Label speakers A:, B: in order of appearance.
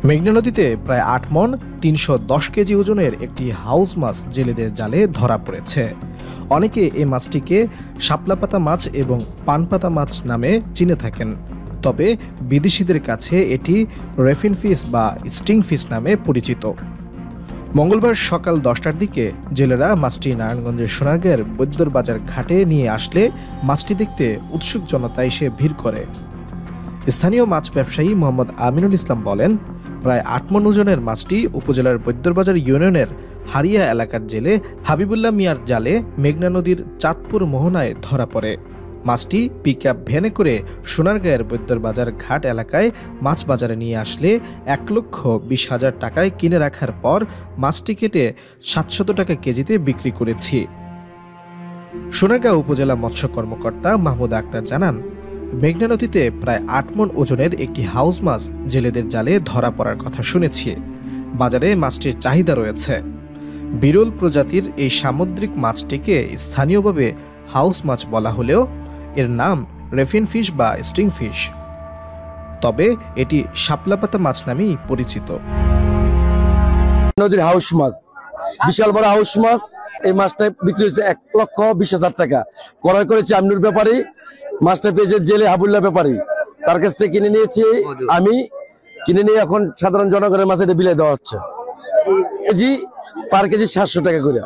A: মেঘনা নদীতে প্রায় ৮ মণ ৩১০ কেজি ওজনের একটি হাউস মাছ জেলেদের জালে ধরা পড়েছে। অনেকে এই মাছটিকে শাপলাপাতা মাছ এবং পানপাতা মাছ নামে চিনে থাকেন, তবে বিদেশিদের কাছে এটি রেফিন ফিশ বা স্টিং ফিশ নামে পরিচিত। মঙ্গলবার সকাল 10টার দিকে জেলেরা মাছটি নারায়ণগঞ্জের সোনারগাঁয়ের বৈদ্যর বাজার ঘাটে নিয়ে আসলে মাছটি দেখতে উৎসুক জনতা এসে ভিড় করে। স্থানীয় মাছ ব্যবসায়ী মোহাম্মদ আমিনুল ইসলাম বলেন, প্রায় ৮ মণ ওজনের মাছটি উপজেলার বৈদ্যরবাজার ইউনিয়নের হারিয়া এলাকার জেলে হাবিবুল্লাহ মিয়ার জালে মেঘনা নদীর চাঁদপুর মোহনায় ধরা পড়ে। মাছটি পিকআপ ভ্যানে করে সোনারগাঁয়ের বৈদ্যরবাজার ঘাট এলাকায় মাছ বাজারে নিয়ে আসলে ১,২০,০০০ টাকায় কিনে রাখার পর মাছটি কেটে ৭০০ টাকা কেজিতে বিক্রি করেছি। সোনারগাঁও উপজেলা মৎস্য কর্মকর্তা মাহমুদ আক্তার জানান, মেঘনা নদীতে প্রায় ৮ মণ ওজনের একটি হাউস মাছ জেলেদের জালে ধরা পড়ার কথা শুনেছি। বাজারে মাছটির চাহিদা রয়েছে। বিরল প্রজাতির এই সামুদ্রিক মাছটিকে স্থানীয়ভাবে হাউস মাছ বলা হলেও এর নাম রেফিন ফিশ বা স্টিং ফিশ, তবে এটি শাপলাপাতা মাছ নামেই পরিচিত।
B: নদীর হাউস মাছ, বিশাল বড় হাউস মাছ। এই মাছটা বিক্রি হয়েছে ১,২০,০০০ টাকা। ক্রয় করেছে আমিনুর ব্যাপারী, মাছটা পেয়েছে জেলে হাবুল্লাহ ব্যাপারী। তার কাছ থেকে কিনে নিয়েছি আমি, কিনে নিয়ে এখন সাধারণ জনগণের মাঝে এটা বিলাই দেওয়া হচ্ছে। কেজি পার কেজি ৭০০ টাকা করে।